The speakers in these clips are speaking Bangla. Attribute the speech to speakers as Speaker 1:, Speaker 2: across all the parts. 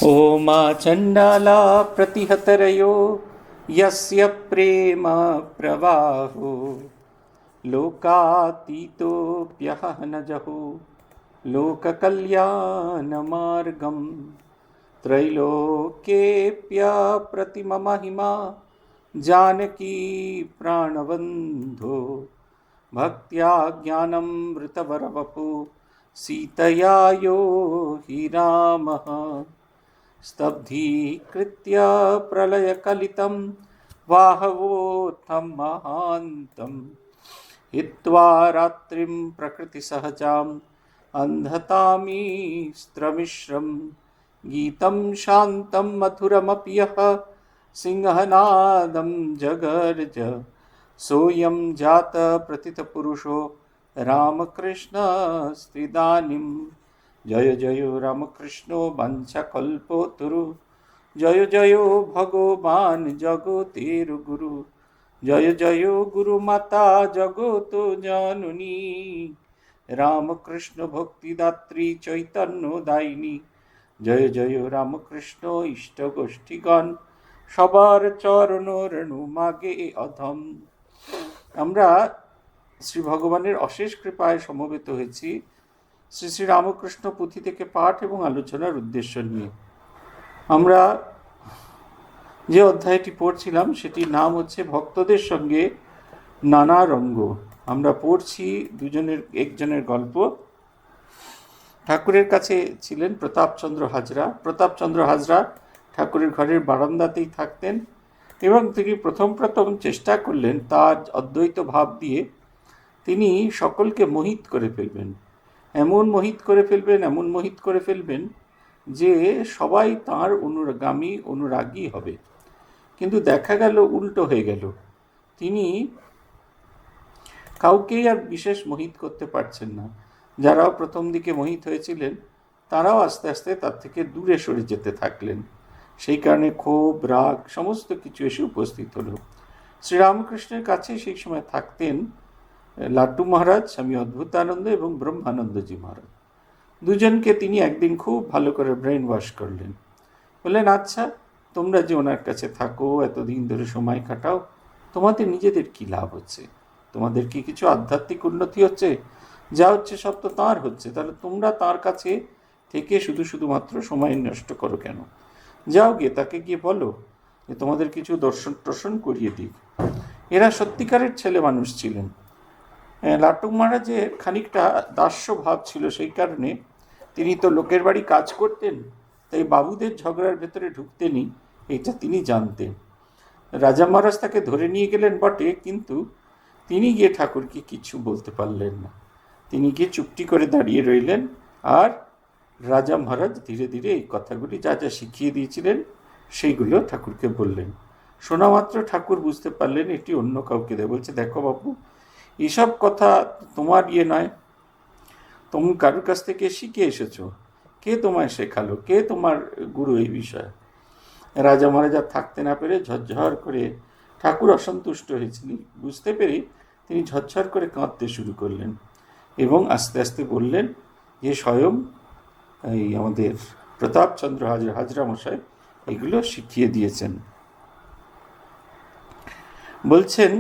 Speaker 1: ओमा चण्डाला प्रतिहतरयो यस्य प्रेम प्रवाहो लोकातीतोऽप्यहनजहो लोककल्याणमार्गं त्रैलोक्येऽप्यप्रतिममहिमा जानकी प्राणबन्धो भक्त्या ज्ञानमृतवरवपु सीतया यो हि रामः स्तब्धीकृत्य प्रलयकलितं वाहवोत्थं महान्तं हित्वा रात्रिं प्रकृतिसहजाम् अन्धतामीस्त्रमिश्रं गीतं शान्तं मधुरमपि यः सिंहनादं जगर्ज सोऽयं जातप्रथितपुरुषो रामकृष्णस्त्विदानीं जय जय रामकृष्णो वंशकल्पतरु जय जय भगवान जगतेरु जय जय गुरुमाता जगत जननी रामकृष्ण भक्तिदात्री चैतन्यदायिनी जय जय रामकृष्ण इष्टगोष्ठीगण সবার চরণ রেণু মাগে অধম। আমরা শ্রী ভগবানের অশেষ কৃপায় সমবেত হয়েছি শ্রী শ্রী রামকৃষ্ণ পুঁথি থেকে পাঠ এবং আলোচনার উদ্দেশ্য নিয়ে। আমরা যে অধ্যায়টি পড়ছিলাম সেটির নাম হচ্ছে ভক্তদের সঙ্গে নানা রঙ্গ। আমরা পড়ছি একজনের গল্প। ঠাকুরের কাছে ছিলেন প্রতাপচন্দ্র হাজরা। প্রতাপচন্দ্র হাজরা ঠাকুরের ঘরের বারান্দাতেই থাকতেন এবং তিনি প্রথম চেষ্টা করলেন তার অদ্বৈত ভাব দিয়ে তিনি সকলকে মোহিত করে ফেলবেন, এমন মোহিত করে ফেলবেন যে সবাই তাঁর অনুরাগী হবে। কিন্তু দেখা গেল উল্টো হয়ে গেল। তিনি কাউকেই আর বিশেষ মোহিত করতে পারছেন না। যারাও প্রথম দিকে মোহিত হয়েছিলেন তারাও আস্তে আস্তে তার থেকে দূরে সরে যেতে থাকলেন। সেই কারণে ক্ষোভ, রাগ সমস্ত কিছু এসে উপস্থিত হলো। শ্রীরামকৃষ্ণের কাছে সেই সময় থাকতেন লাট্টু মহারাজ, স্বামী অদ্ভুতানন্দ এবং ব্রহ্মানন্দজি মহারাজ। দুজনকে তিনি একদিন খুব ভালো করে ব্রেন ওয়াশ করলেন। বললেন, আচ্ছা তোমরা যে ওনার কাছে থাকো, এতদিন ধরে সময় কাটাও, তোমাদের নিজেদের কি লাভ হচ্ছে? তোমাদের কি কিছু আধ্যাত্মিক উন্নতি হচ্ছে? যা হচ্ছে সব তো তাঁর হচ্ছে। তাহলে তোমরা তাঁর কাছে থেকে শুধুমাত্র সময় নষ্ট করো কেন? যাও গিয়ে তাকে গিয়ে বলো যে তোমাদের কিছু দর্শন করিয়ে দিক। এরা সত্যিকারের ছেলে মানুষ ছিলেন। লাট্টু মহারাজের খানিকটা দাস্য ভাব ছিল, সেই কারণে তিনি তো লোকের বাড়ি কাজ করতেন, তাই বাবুদের ঝগড়ার ভেতরে ঢুকতেনই, এটা তিনি জানতেন। রাজা মহারাজ তাকে ধরে নিয়ে গেলেন বটে, কিন্তু তিনি গিয়ে ঠাকুরকে কিছু বলতে পারলেন না। তিনি গিয়ে চুপটি করে দাঁড়িয়ে রইলেন। আর রাজা মহারাজ ধীরে ধীরে এই কথাগুলি যা যা শিখিয়ে দিয়েছিলেন সেইগুলো ঠাকুরকে বললেন। শোনা মাত্র ঠাকুর বুঝতে পারলেন এটি অন্য কাউকে দেয়। বলছে, দেখো বাবু, এসব কথা তোমার নয়, তুমি কারোর কাছ থেকে শিখে এসেছো। কে তোমায় শেখালো? কে তোমার গুরু এই বিষয়ে? রাজা মহারাজ আর থাকতে না পেরে ঝরঝর করে, ঠাকুর অসন্তুষ্ট হয়েছিলেন বুঝতে পেরে, তিনি ঝরঝর করে কাঁদতে শুরু করলেন এবং আস্তে আস্তে বললেন যে স্বয়ং এই আমাদের প্রতাপচন্দ্র হাজরা মশাই এগুলো শিখিয়ে দিয়েছেন। বলছেন,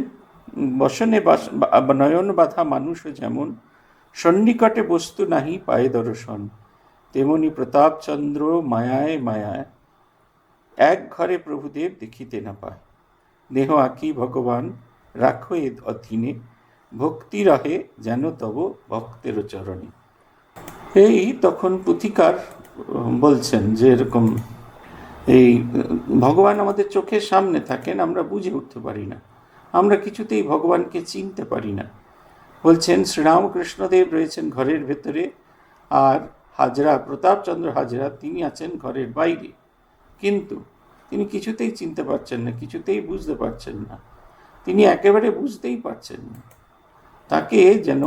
Speaker 1: বসনে নয়ন বাঁধা মানুষও যেমন সন্নিকটে বস্তু নাহি পায়ে দর্শন, তেমনি প্রতাপচন্দ্র মায়ায় মায়ায় এক ঘরে প্রভুদেব দেখিতে না পায়। দেহ আঁকি ভগবান রাখো এ অধীনে, ভক্তি রহে যেন তব ভক্তের চরণে। এই তখন পুথিকার বলছেন যে এরকম এই ভগবান আমাদের চোখের সামনে থাকেন, আমরা বুঝে উঠতে পারি না, আমরা কিছুতেই ভগবানকে চিনতে পারি না। বলছেন শ্রীরামকৃষ্ণদেব রয়েছেন ঘরের ভেতরে, আর হাজরা, প্রতাপচন্দ্র হাজরা, তিনি আছেন ঘরের বাইরে, কিন্তু তিনি কিছুতেই চিনতে পারছেন না, কিছুতেই বুঝতে পারছেন না। তিনি একেবারে বুঝতেই পারছেন না। তাকে যেন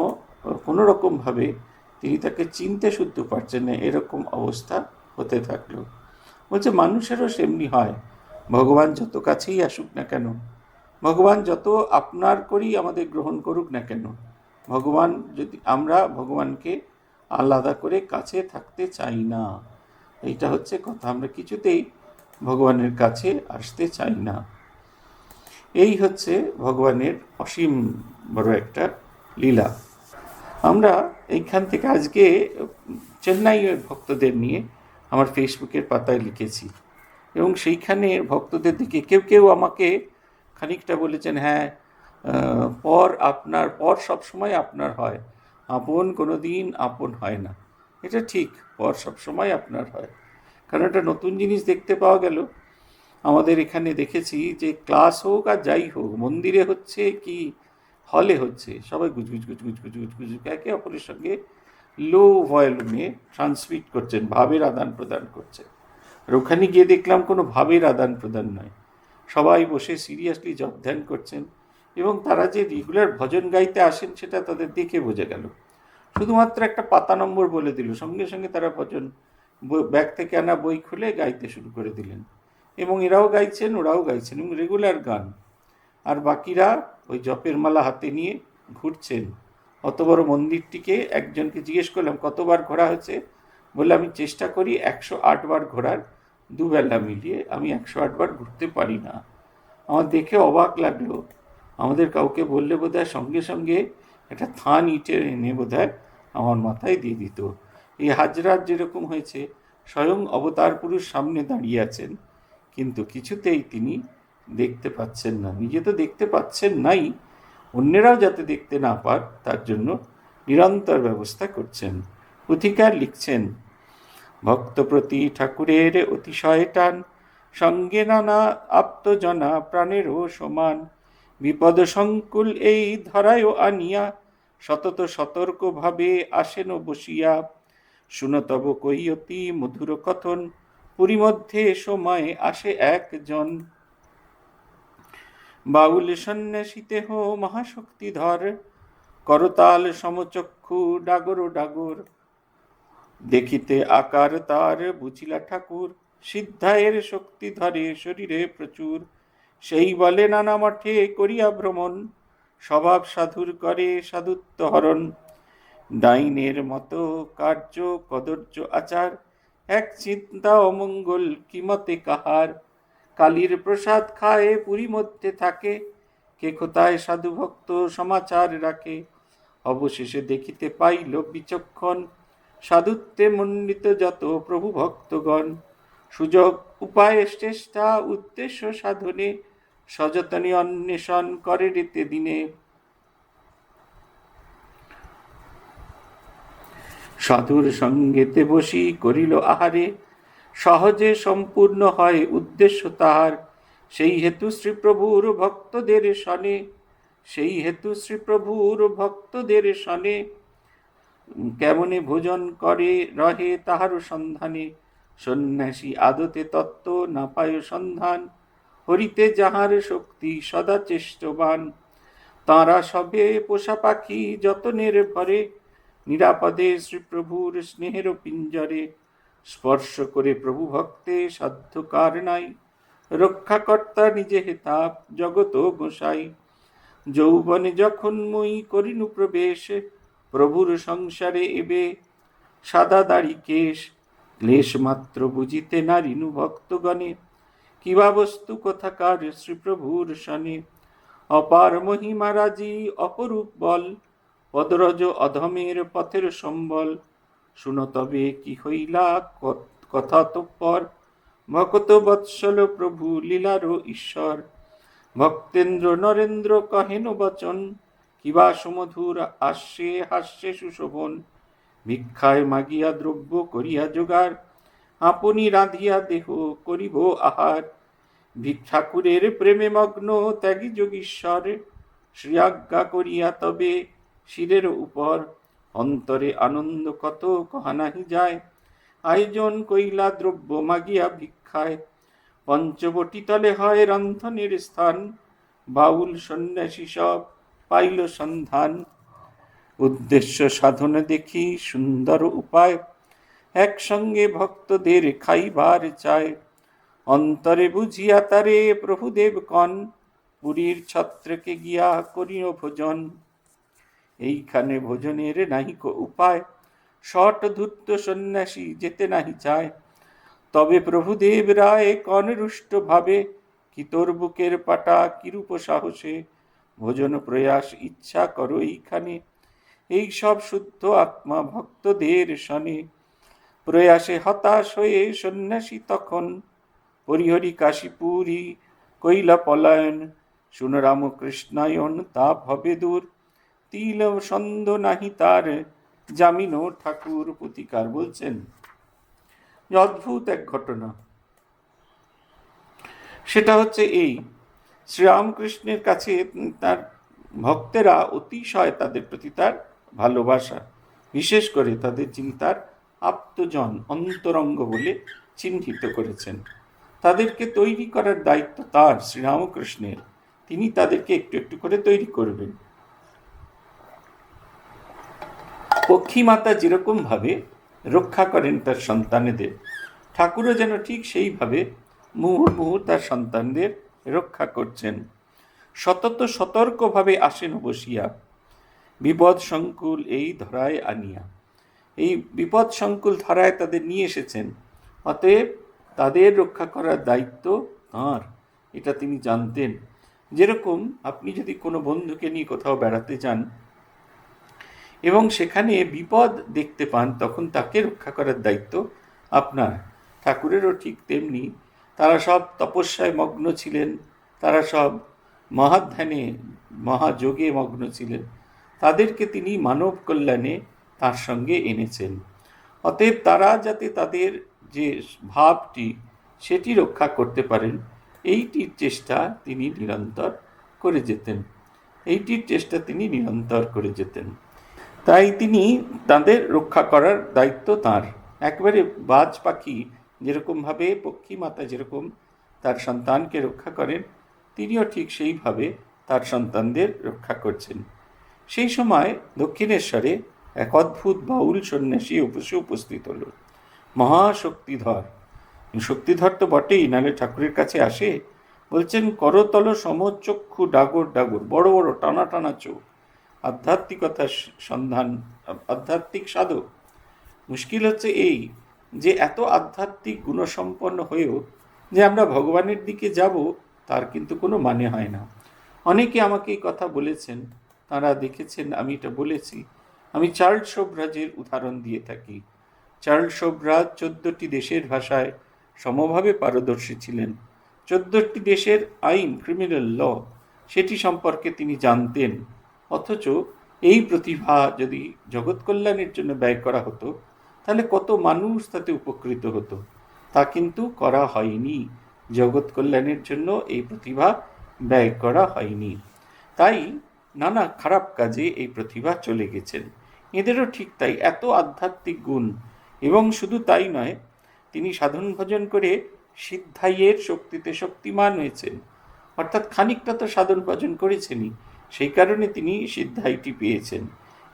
Speaker 1: কোনো রকমভাবে তিনি তাকে চিনতে শুদ্ধ পারছেন না, এরকম অবস্থা হতে থাকলো। বলছে মানুষেরও সেমনি হয়। ভগবান যত কাছেই আসুক না কেন, ভগবান যত আপনার করেই আমাদের গ্রহণ করুক না কেন, আমরা ভগবানকে আলাদা করে কাছে থাকতে চাই না। এইটা হচ্ছে কথা, আমরা কিছুতেই ভগবানের কাছে আসতে চাই না। এই হচ্ছে ভগবানের অসীম বড় একটা লীলা। আমরা এইখান থেকে আজকে চেন্নাইয়ের ভক্তদের নিয়ে আমার ফেসবুকের পাতায় লিখেছি, এবং সেইখানে ভক্তদের দিকে কেউ কেউ আমাকে খানিকটা বলেছেন, হ্যাঁ, পর সবসময় আপনার হয়, আপন কোনো দিন আপন হয় না। এটা ঠিক, পর সবসময় আপনার হয়, কারণ একটা নতুন জিনিস দেখতে পাওয়া গেল। আমাদের এখানে দেখেছি যে ক্লাস হোক আর যাই হোক, মন্দিরে হচ্ছে কি হলে হচ্ছে, সবাই গুজগুজ গুজগুজ গুজগুজ গুজগুজ একে অপরের সঙ্গে লো ভলিউমে ট্রান্সমিট করছেন, ভাবের আদান প্রদান করছেন। আর ওখানে গিয়ে দেখলাম কোনো ভাবের আদান প্রদান নয়, সবাই বসে সিরিয়াসলি জপ ধ্যান করছেন, এবং তারা যে রেগুলার ভজন গাইতে আসেন সেটা তাদের দেখে বোঝা গেল। শুধুমাত্র একটা পাতা নম্বর বলে দিল, সঙ্গে সঙ্গে তারা ভজন ব্যাগ থেকে আনা বই খুলে গাইতে শুরু করে দিলেন, এবং এরাও গাইছেন ওরাও গাইছেন, এবং রেগুলার গান। আর বাকিরা ওই জপের মালা হাতে নিয়ে ঘুরছেন। অত বড় মন্দিরটিকে একজনকে জিজ্ঞেস করলাম কতবার ঘোরা হয়েছে, বলে আমি চেষ্টা করি 108 বার ঘোরার, দুবেলা মিলিয়ে আমি 108 বার ঘুরতে পারি না। আমার দেখে অবাক লাগলো। আমাদের কাউকে বললে বোধহয় সঙ্গে সঙ্গে একটা থান ইটের এনে বোধহয় আমার মাথায় দিয়ে দিত। এই হাজরার যেরকম হয়েছে, স্বয়ং অবতার পুরুষ সামনে দাঁড়িয়ে আছেন, কিন্তু কিছুতেই তিনি দেখতে পাচ্ছেন না। নিজে তো দেখতে পাচ্ছেন নাই, অন্যেরাও যাতে দেখতে না পার তার জন্য নিরন্তর ব্যবস্থা করছেন। পুথিকার লিখছেন, ভক্তপ্রতি ঠাকুরের অতিশয় টান, সঙ্গে নানা আপ্তজনা প্রাণেরও সমান, বিপদ সংকুল এই ধরায়ও আনিয়া, সতত সতর্কভাবে আসেন বসিয়া, শুনতব কৈয়তি মধুর কথন, পুরী মধ্যে সময় আসে একজন, বাউল সন্ন্যাসীতে হো মহাশক্তিধর, করতাল সমচক্ষু ডাগর ডাগর, দেখিতে আকার তার বুঝিলা ঠাকুর, সিদ্ধায়ের শক্তি ধরে শরীরে প্রচুর, সেই বলে নানা মঠে করিয়া ভ্রমণ, স্বভাব সাধুর করে সাধুত্ব হরণ, ডাইনের মতো কার্য কদর্য আচার, এক চিন্তা অমঙ্গল কিমতে কাহার, কালীর প্রসাদ খায় পুরী মধ্যে থাকে, কে কোথায় সাধু ভক্ত সমাচার রাখে, অবশেষে দেখিতে পাইল বিচক্ষণ, সাধুত্বে মণ্ডিত যত প্রভু ভক্তগণ, সুযোগ উপায় চেষ্টা উদ্দেশ্য সাধনে, সযতনে অন্বেষণ করে রেতে দিনে, সাধুর সঙ্গেতে বসি করিল আহারে, সহজে সম্পূর্ণ হয় উদ্দেশ্য তাহার, সেই হেতু শ্রীপ্রভুর ভক্তদের সনে, সেই হেতু শ্রীপ্রভুর ভক্তদের সনে, কেমনে ভোজন করে রহে তাহার সন্ধানে, সন্ন্যাসী আদতে তত্ত্ব না পায় সন্ধান, হরিতে যাহার শক্তি সদা চেষ্টবান, তাঁরা সবে পোষা পাখি যতনের ভরে, নিরাপদে শ্রীপ্রভুর স্নেহের পিঞ্জরে, স্পর্শ করে প্রভু ভক্তে সাধ্যকার নাই, রক্ষাকর্তা নিজে হেতাপ জগত গোসাই, যৌবনে যখন মুই করিনু প্রবেশ, প্রভুর সংসারে এবে সাদা দাড়ি কেশ, ক্লেশ মাত্র বুঝিতে নারিনু ভক্তগণে, কিবা বস্তু কোথাকার শ্রীপ্রভুর শনে, অপার মহিমা রাজি অপরূপ বল, পদরজ অধমের পথের সম্বল, শুনো তবে কি হইলা কথা তোপর, ভকত বৎসল প্রভু লীলার ঈশ্বর, ভক্তেন্দ্র নরেন্দ্র কহেন বচন, কিবা সুমধুর হাস্যে হাস্যে সুশোভন, ভিক্ষায় মাগিয়া দ্রব্য করিয়া জোগাড়, আপনি রাঁধিয়া দেহ করিব আহার, ঠাকুরের প্রেমে মগ্ন ত্যাগী যোগীশ্বর, শ্রী আজ্ঞা করিয়া তবে শিরের উপর, অন্তরে আনন্দ কত কহা নাহি যায়, আয়োজন কইলা দ্রব্য মাগিয়া ভিক্ষায়, পঞ্চবটি তলে হয় রন্ধনের স্থান, বাউল সন্ন্যাসী সব পাইল সন্ধান, উদ্দেশ্য সাধন দেখি সুন্দর উপায়, একসঙ্গে ভক্তদের খাইবার চায়, অন্তরে বুঝিয়া তারে প্রভুদেব কন, পুরীর ছত্রকে গিয়া করিও ভোজন, এইখানে ভোজনের নাহিক উপায়, শট ধূর্ত সন্ন্যাসী যেতে নাহি চায়, তবে প্রভুদেব রায় কনরুষ্ট ভাবে, কি তোর বুকের পাটা কিরূপ সাহসে, ভোজন প্রয়াস ইচ্ছা করো এইখানে, এই সব শুদ্ধ আত্মা ভক্তদের শনে। প্রয়াসে হতাশ হয়ে সন্ন্যাসী তখন, পরিহরি কাশীপুরী কৈলা পলায়ন, শুন রামকৃষ্ণায়ন তাপ হবে দূর, তিল সন্দ নাহি তার, জামিনো ঠাকুর। পুতিকার বলছেন অদ্ভুত এক ঘটনা। সেটা হচ্ছে এই, শ্রীরামকৃষ্ণের কাছে তার ভক্তেরা অতিশয় তাদের প্রতি তার ভালোবাসা, বিশেষ করে তাদের যিনি তার আপ্তজন অন্তরঙ্গ বলে চিহ্নিত করেছেন, তাদেরকে তৈরি করার দায়িত্ব তার, শ্রীরামকৃষ্ণের। তিনি তাদেরকে একটু একটু করে তৈরি করবেন। পক্ষীমাতা যেরকম ভাবে রক্ষা করেন তার সন্তানেদের, ঠাকুরও যেন ঠিক সেইভাবে মুহুর্মুহু তার সন্তানদের রক্ষা করছেন। সতত সতর্কভাবে আসেন বসিয়া, বিপদ সংকুল এই ধরায় আনিয়া। এই বিপদ সংকুল ধারায় তাদের নিয়ে এসেছেন, অতএব তাদের রক্ষা করার দায়িত্ব তাঁর, এটা তিনি জানতেন। যেরকম আপনি যদি কোনো বন্ধুকে নিয়ে কোথাও বেড়াতে যান এবং সেখানে বিপদ দেখতে পান, তখন তাকে রক্ষা করার দায়িত্ব আপনার। ঠাকুরেরও ঠিক তেমনি, তারা সব তপস্যায় মগ্ন ছিলেন, তারা সব মহাধ্যানে মহাযোগে মগ্ন ছিলেন, তাদেরকে তিনি মানব কল্যাণে তার সঙ্গে এনেছেন। অতএব তারা যাতে তাদের যে ভাবটি সেটি রক্ষা করতে পারেন, এইটির চেষ্টা তিনি নিরন্তর করে যেতেন, তাই তিনি তাদের রক্ষা করার দায়িত্ব তাঁর। একবারে বাজ পাখি যেরকমভাবে পক্ষীমাতা যেরকম তার সন্তানকে রক্ষা করেন, তিনিও ঠিক সেইভাবে তার সন্তানদের রক্ষা করছেন। সেই সময় দক্ষিণেশ্বরে এক অদ্ভুত বাউল সন্ন্যাসী উপস্থিত হল, মহাশক্তিধর। শক্তিধর তো বটেই, নাহলে ঠাকুরের কাছে আসে। বলছেন করতল সমচক্ষু ডাগর ডাগর, বড় বড় টানা টানা চোখ, আধ্যাত্মিকতার সন্ধান, আধ্যাত্মিক সাধক। মুশকিল হচ্ছে এই যে এত আধ্যাত্মিক গুণসম্পন্ন হয়েও যে আমরা ভগবানের দিকে যাব, তার কিন্তু কোনো মানে হয় না। অনেকে আমাকে এই কথা বলেছেন, তারা দেখেছেন আমি এটা বলেছি। আমি চার্লস শোভরাজের উদাহরণ দিয়ে থাকি। চার্লস শোভরাজ 14টি দেশের ভাষায় সমভাবে পারদর্শী ছিলেন। 14টি দেশের আইন, ক্রিমিনাল ল, সেটি সম্পর্কে তিনি জানতেন। অথচ এই প্রতিভা যদি জগৎ কল্যাণের জন্য ব্যয় করা হতো, তাহলে কত মানুষ তাতে উপকৃত হতো। তা কিন্তু করা হয়নি, জগৎ কল্যাণের জন্য এই প্রতিভা ব্যয় করা হয়নি। তাই নানা খারাপ কাজে এই প্রতিভা চলে গেছেন। এদেরও ঠিক তাই, এত আধ্যাত্মিক গুণ। এবং শুধু তাই নয়, তিনি সাধন ভজন করে সিদ্ধাইয়ের শক্তিতে শক্তিমান হয়েছেন। অর্থাৎ খানিকটা তো সাধন ভজন করেছেনই, সেই কারণে তিনি সিদ্ধাইটি পেয়েছেন।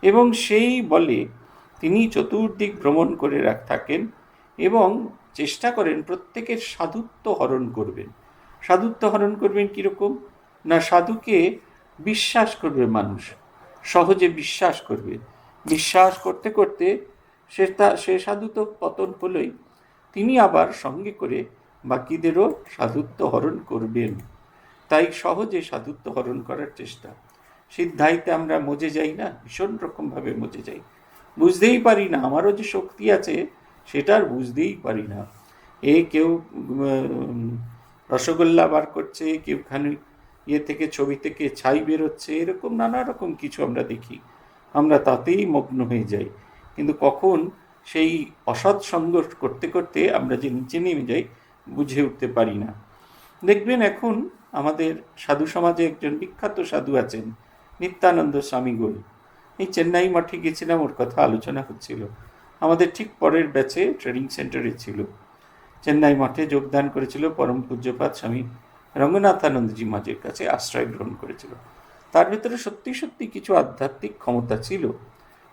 Speaker 1: এবং সেই বলে তিনি চতুর্দিক ভ্রমণ করে থাকেন এবং চেষ্টা করেন প্রত্যেকের সাধুত্ব হরণ করবেন। সাধুত্ব হরণ করবেন কীরকম না, সাধুকে বিশ্বাস করবে মানুষ, সহজে বিশ্বাস করবে। বিশ্বাস করতে করতে সে সাধু তো পতন হলোই, তিনি আবার সঙ্গে করে বাকিদেরও সাধুত্ব হরণ করবেন। তাই সহজে সাধুত্ব হরণ করার চেষ্টা। সিদ্ধাইতে আমরা মজে যাই না, ভীষণ রকমভাবে মজে যাই, বুঝতেই পারি না আমারও যে শক্তি আছে সেটা আর বুঝতেই পারি না। কেউ রসগোল্লা বার করছে, কেউ খানি থেকে ছবি থেকে ছাই বেরোচ্ছে, এরকম নানা রকম কিছু আমরা দেখি, আমরা তাতেই মগ্ন হয়ে যাই। কিন্তু কখন সেই অসৎ সঙ্গ করতে করতে আমরা যে নিচে নেমে যাই বুঝে উঠতে পারি না। দেখবেন এখন আমাদের সাধু সমাজে একজন বিখ্যাত সাধু আছেন, নিত্যানন্দ স্বামী গোল। এই চেন্নাই মঠে গেছিলাম, ওর কথা আলোচনা হচ্ছিল। আমাদের ঠিক পরের ব্যাচে ট্রেনিং সেন্টারে ছিল। চেন্নাই মঠে যোগদান করেছিল, পরম পূজ্যপাদ স্বামী রঙ্গনাথানন্দজি মাঝের কাছে আশ্রয় গ্রহণ করেছিল। তার ভিতরে সত্যি সত্যি কিছু আধ্যাত্মিক ক্ষমতা ছিল।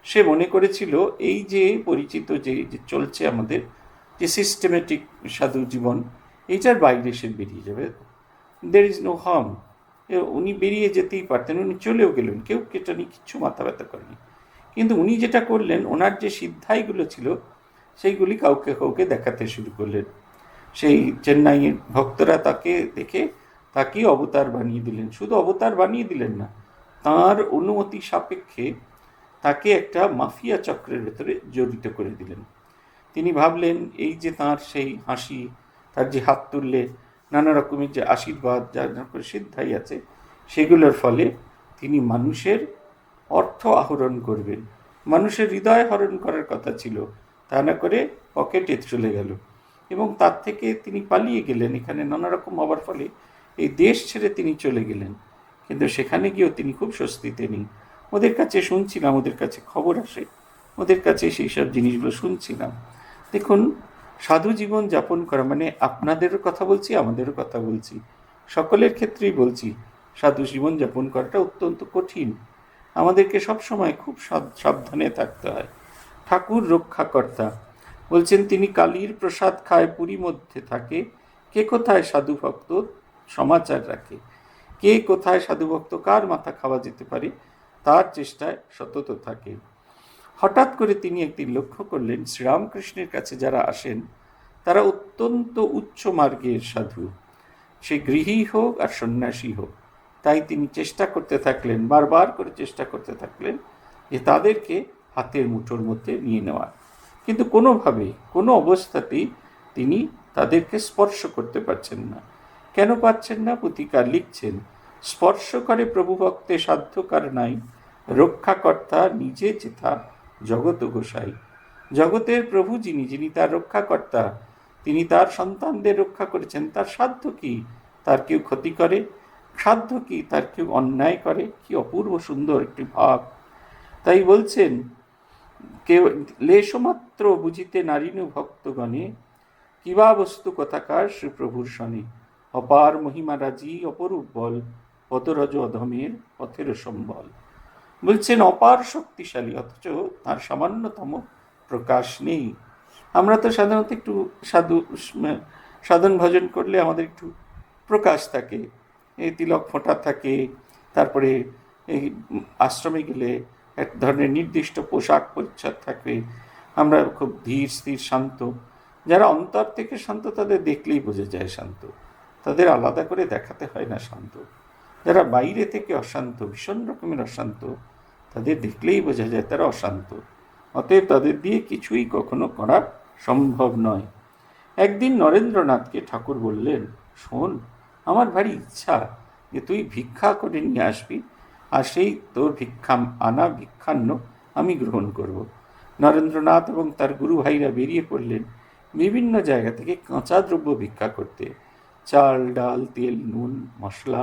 Speaker 1: সে মনে করেছিল এই যে পরিচিত যে চলছে আমাদের যে সিস্টেমেটিক সাধু জীবন, এইটার বাইরে সে বেরিয়ে যাবে, দের ইজ নো হার্ম। উনি বেরিয়ে যেতেই পারতেন, উনি চলেও গেলেন, কেউ কেটা নিয়ে কিচ্ছু মাথা ব্যথা করেনি। কিন্তু উনি যেটা করলেন, ওনার যে সিদ্ধাইগুলো ছিল সেইগুলি কাউকে কাউকে দেখাতে শুরু করলেন। সেই চেন্নাইয়ের ভক্তরা তাকে দেখে তাকে অবতার বানিয়ে দিলেন। শুধু অবতার বানিয়ে দিলেন না, তার অনুমতি সাপেক্ষে তাকে একটা মাফিয়া চক্রের ভেতরে জড়িত করে দিলেন। তিনি ভাবলেন এই যে তার সেই হাসি, তার যে হাত তুললে নানা রকমের যে আশীর্বাদ, যার সিদ্ধাই আছে, সেগুলোর ফলে তিনি মানুষের অর্থ আহরণ করবেন। মানুষের হৃদয় হরণ করার কথা ছিল, তা না করে পকেটে চলে গেল এবং তার থেকে তিনি পালিয়ে গেলেন। এখানে নানা রকম হওয়ার ফলে এই দেশ ছেড়ে তিনি চলে গেলেন, কিন্তু সেখানে গিয়েও তিনি খুব স্বস্তিতে নেই। ওদের কাছে শুনছিলাম, ওদের কাছে খবর আসে, ওদের কাছে সেই সব জিনিসগুলো শুনছিলাম। দেখুন, সাধু জীবন যাপন করা মানে আপনাদেরও কথা বলছি, আমাদেরও কথা বলছি, সকলের ক্ষেত্রেই বলছি, সাধু জীবন যাপন করাটা অত্যন্ত কঠিন। আমাদেরকে সবসময় খুব সাবধানে থাকতে হয়। ঠাকুর রক্ষাকর্তা বলছেন তিনি কালীর প্রসাদ খায় পুরী মধ্যে থাকে, কে কোথায় সাধুভক্ত সমাচার রাখে। কে কোথায় সাধুভক্ত কার মাথা খাওয়া যেতে পারে তার চেষ্টায় সতত থাকে। হঠাৎ করে তিনি একদিন লক্ষ্য করলেন শ্রীরামকৃষ্ণের কাছে যারা আসেন তারা অত্যন্ত উচ্চ মার্গের সাধু, সে গৃহী হোক আর সন্ন্যাসী হোক। তাই তিনি চেষ্টা করতে থাকলেন, বারবার করে চেষ্টা করতে থাকলেন যে তাদেরকে হাতের মুঠোর মধ্যে নিয়ে নেওয়া, কিন্তু কোনোভাবেই কোনো অবস্থাতেই তিনি তাদেরকে স্পর্শ করতে পারছেন না। কেন পাচ্ছেন না? পুতিকার লিখছেন, স্পর্শ করে প্রভু ভক্তে সাধ্যকার নাই, রক্ষাকর্তা নিজে চেথা জগত গোসাই। জগতের প্রভু যিনি, যিনি তার রক্ষাকর্তা, তিনি তার সন্তানদের রক্ষা করেছেন। তার সাধ্য কি তার কেউ ক্ষতি করে? সাধ্য কি তার কেউ অন্যায় করে? কি অপূর্ব সুন্দর একটি ভাব! তাই বলছেন, কেউ লেশমাত্র বুঝিতে নারীনু ভক্তগণে, কিবা বস্তু কথাকার শ্রীপ্রভুর শনে, অপার মহিমা রাজি অপরূপ বল, পদরজ অধমের পথের সম্বল। বলছেন অপার শক্তিশালী, অথচ তার সামান্যতম প্রকাশ নেই। আমরা তো সাধারণত একটু সাধন ভজন করলে আমাদের একটু প্রকাশ থাকে, এই তিলক ফোঁটা থাকে, তারপরে এই আশ্রমে গেলে এক ধরনের নির্দিষ্ট পোশাক পরিচ্ছদ থাকবে, আমরা খুব ধীর স্থির শান্ত। যারা অন্তর থেকে শান্ত তাদের দেখলেই বোঝা যায় শান্ত, তাদের আলাদা করে দেখাতে হয় না শান্ত। যারা বাইরে থেকে অশান্ত, ভীষণ রকমের অশান্ত, তাদের দেখলেই বোঝা যায় তারা অশান্ত। অতএব তাদের দিয়ে কিছুই কখনো করা সম্ভব নয়। একদিন নরেন্দ্রনাথকে ঠাকুর বললেন, শোন, আমার ভারী ইচ্ছা যে তুই ভিক্ষা করে নিয়ে আসবি, আর সেই তোর ভিক্ষান্ন আমি গ্রহণ করব। নরেন্দ্রনাথ এবং তার গুরু ভাইরা বেরিয়ে পড়লেন বিভিন্ন জায়গা থেকে কাঁচা দ্রব্য ভিক্ষা করতে। চাল, ডাল, তেল, নুন, মশলা,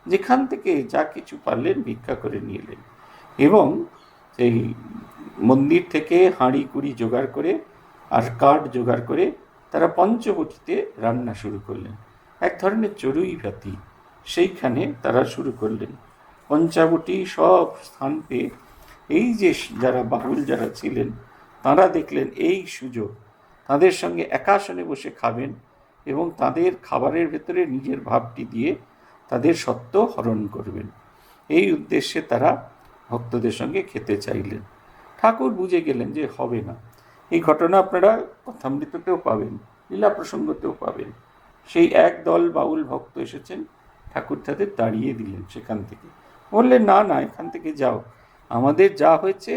Speaker 1: যেখান থেকে যা কিছু পারলেন ভিক্ষা করে নিয়ে এলেন এবং সেই মন্দির থেকে হাঁড়ি কুড়ি জোগাড় করে আর কাঠ জোগাড় করে তারা পঞ্চবটিতে রান্না শুরু করলেন। এক ধরনের চড়ুই ভাতি, সেইখানে তারা শুরু করলেন। পঞ্চাবটি সব স্থান পেয়ে এই যে যারা বাউল যারা ছিলেন তাঁরা দেখলেন এই সুযোগ, তাদের সঙ্গে একাসনে বসে খাবেন এবং তাদের খাবারের ভেতরে নিজের ভাবটি দিয়ে তাদের সত্ত্ব হরণ করবেন। এই উদ্দেশ্যে তারা ভক্তদের সঙ্গে খেতে চাইলেন। ঠাকুর বুঝে গেলেন যে হবে না। এই ঘটনা আপনারা কথামৃততেও পাবেন, লীলা প্রসঙ্গতেও পাবেন। সেই এক দল বাউল ভক্ত এসেছেন, ঠাকুর তাদের তাড়িয়ে দিলেন সেখান থেকে। বললেন, না না, এখান থেকে যাও, আমাদের যা হয়েছে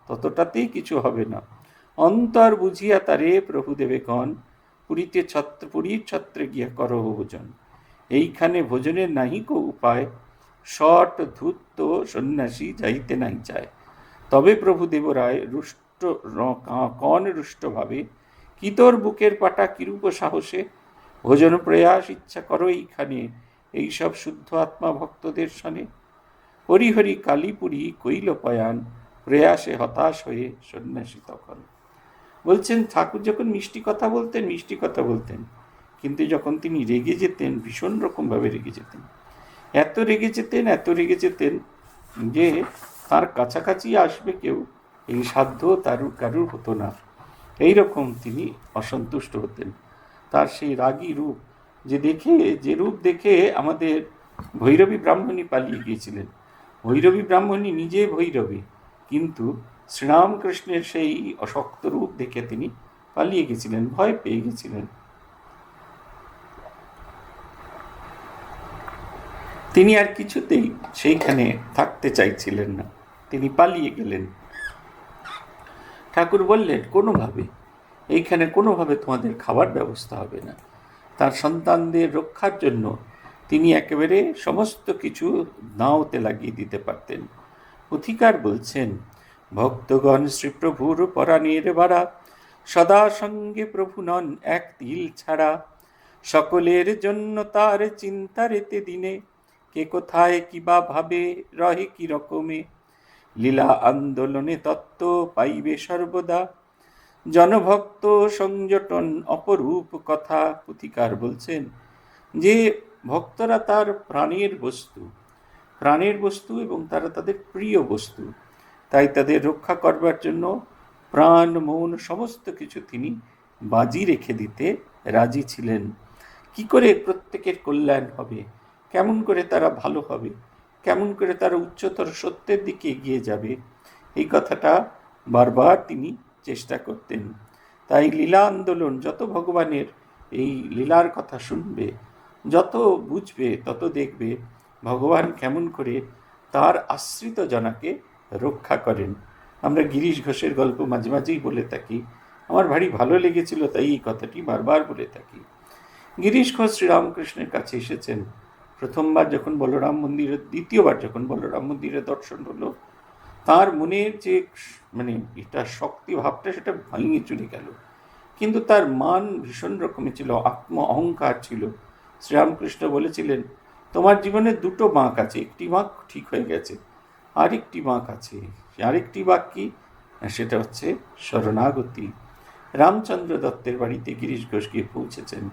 Speaker 1: ততটাতেই কিছু হবে না। অন্তর বুঝিয়া তারে প্রভু দেবে গণ, পুরীর ছত্রে গিয়া করো ভোজন। এইখানে ভোজনের নাহিক উপায়, শট ধূর্ত সন্ন্যাসী যাইতে নাই চায়। তবে প্রভু দেবরায় কন রুষ্টভাবে, কি তোর বুকের পাটা কিরূপ সাহসে, ভোজন প্রয়াস ইচ্ছা করো এইখানে, এইসব শুদ্ধ আত্মা ভক্তদের সনে। হরিহরি কালীপুরী কৈল পয়ান, প্রয়াসে হতাশ হয়ে সন্ন্যাসী তখন। বলছেন ঠাকুর যখন মিষ্টি কথা বলতেন, কিন্তু যখন তিনি রেগে যেতেন, ভীষণ রকমভাবে রেগে যেতেন। এত রেগে যেতেন যে তার কাছাকাছি আসবে কেউ এই সাধ্য কারুর হতো না। এইরকম তিনি অসন্তুষ্ট হতেন। তার সেই রাগী রূপ যে রূপ দেখে আমাদের ভৈরবী ব্রাহ্মণী পালিয়ে গিয়েছিলেন। ভৈরবী ব্রাহ্মণী নিজে ভৈরবী, কিন্তু শ্রীরামকৃষ্ণের সেই অশক্ত রূপ দেখে তিনি পালিয়ে গেছিলেন, ভয় পেয়ে গেছিলেন। তিনি আর কিছুতেই সেইখানে থাকতে চাইছিলেন না, তিনি পালিয়ে গেলেন। ঠাকুর বললেন, এইখানে কোনোভাবে তোমাদের খাবার ব্যবস্থা হবে না। তার সন্তানদের রক্ষার জন্য তিনি একেবারে সমস্ত কিছু দাঁওতে লাগিয়ে দিতে পারতেন। পুথিকার বলছেন, ভক্তগণ শ্রীপ্রভুর পরাণের বাড়া, সদা সঙ্গে প্রভু নন এক তিল ছাড়া। সকলের জন্য তার চিন্তারেতে দিনে, কে কোথায় কিবা ভাবে রহে কি রকমে। লীলা আন্দোলনে তত্ত্ব পাইবে সর্বদা, জনভক্ত সংযটন অপরূপ কথা। পুথিকার বলছেন যে ভক্তরা তার প্রাণের বস্তু এবং তারা তাদের প্রিয় বস্তু, তাই তাদের রক্ষা করবার জন্য প্রাণ মন সমস্ত কিছু তিনি বাজি রেখে দিতে রাজি ছিলেন। কি করে প্রত্যেকের কল্যাণ হবে, কেমন করে তারা ভালো হবে, কেমন করে তারা উচ্চতর সত্যের দিকে এগিয়ে যাবে, এই কথাটা বারবার তিনি চেষ্টা করতেন। তাই লীলা আন্দোলন, যত ভগবানের এই লীলার কথা শুনবে, যত বুঝবে, তত দেখবে ভগবান কেমন করে তার আশ্রিত জনাকে রক্ষা করেন। আমরা গিরিশ ঘোষের গল্প মাঝে মাঝেই বলে থাকি, আমার ভারী ভালো লেগেছিল তাই এই কথাটি বারবার বলে থাকি। গিরিশ ঘোষ শ্রীরামকৃষ্ণের কাছে এসেছেন প্রথমবার যখন বলরাম মন্দিরে, দ্বিতীয়বার যখন বলরাম মন্দিরে দর্শন হলো, তার মনের যে এটা শক্তি ভাবটা সেটা ভাঙিয়ে চলে গেল, কিন্তু তার মান ভীষণ রকমের ছিল, আত্ম অহংকার ছিল। শ্রীরামকৃষ্ণ বলেছিলেন, তোমার জীবনে দুটো বাঁক আছে, একটি বাঁক ঠিক হয়ে গেছে, আরেকটি বাঁক আছে। আরেকটি বাঁক কি? সেটা হচ্ছে শরণাগতি। রামচন্দ্র দত্তের বাড়িতে গিরিশ ঘোষ গিয়ে পৌঁছেছেন,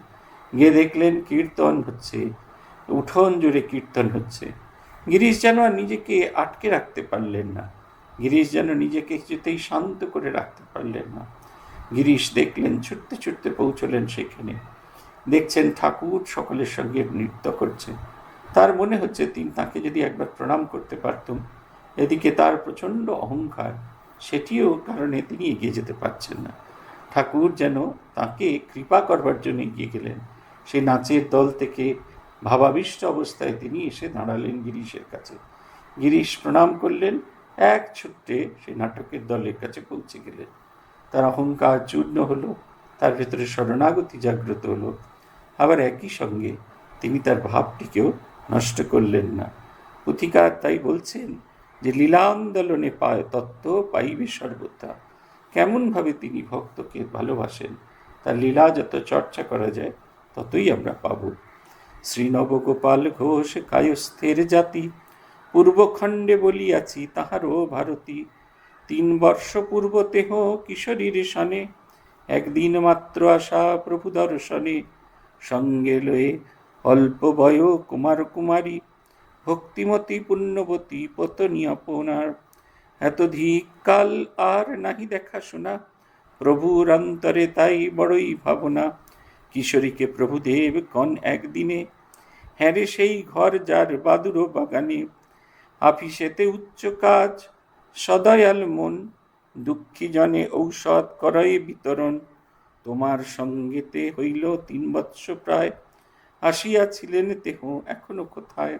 Speaker 1: গিয়ে দেখলেন কীর্তন হচ্ছে, উঠোন জুড়ে কীর্তন হচ্ছে। গিরিশ যেন আর নিজেকে আটকে রাখতে পারলেন না, গিরিশ যেন নিজেকে কিছুতেই শান্ত করে রাখতে পারলেন না। গিরিশ দেখলেন, ছুটতে ছুটতে পৌঁছলেন সেখানে, দেখছেন ঠাকুর সকলের সঙ্গে নৃত্য করছে। তার মনে হচ্ছে তাকে যদি একবার প্রণাম করতে পারতুম। এদিকে তার প্রচণ্ড অহংকার, সেটিও কারণে তিনি এগিয়ে যেতে পারছেন না। ঠাকুর যেন তাকে কৃপা করবার জন্য এগিয়ে গেলেন। সেই নাচের দল থেকে ভাবাবিষ্ট অবস্থায় তিনি এসে দাঁড়ালেন গিরিশের কাছে। গিরিশ প্রণাম করলেন, এক ছুটে সেই নাটকের দলের কাছে পৌঁছে গেলেন। তার অহংকার চূর্ণ হলো, তার ভেতরে শরণাগতি জাগ্রত হলো। আবার একই সঙ্গে তিনি তার ভাবটিকেও নষ্ট করলেন না। পুথিকার তাই বলছেন যে লীলা আন্দোলনে তত্ত্ব পাইবে সর্বদা। কেমনভাবে তিনি ভক্তকে ভালোবাসেন, তার লীলা যত চর্চা করা যায় ততই আমরা পাব। শ্রী নবগোপাল ঘোষ কায়স্থের জাতি, পূর্বখণ্ডে বলিয়াছি তাহারও ভারতী। 3 বর্ষ পূর্ব তেহ কিশোরীর সনে, একদিন মাত্র আসা প্রভু দর্শনে। সঙ্গে লয়ে অল্প বয় কুমার কুমারী, ভক্তিমতী পুণ্যবতী পত্নী আপনার। এতধিক কাল আর নাহি দেখা শোনা, প্রভুর অন্তরে তাই বড়ই ভাবনা। কিশোরীকে প্রভুদেব কন একদিনে, হ্যারে সেই ঘর যার বাদুর বাগানে। আফিসেতে উচ্চ কাজ সদয়াল মন, দুঃখী জনে ঔষধ করয়ে বিতরণ। তোমার সঙ্গেতে হইল 3 বৎস প্রায়, আসিয়াছিলেন তেহ এখনো কোথায়।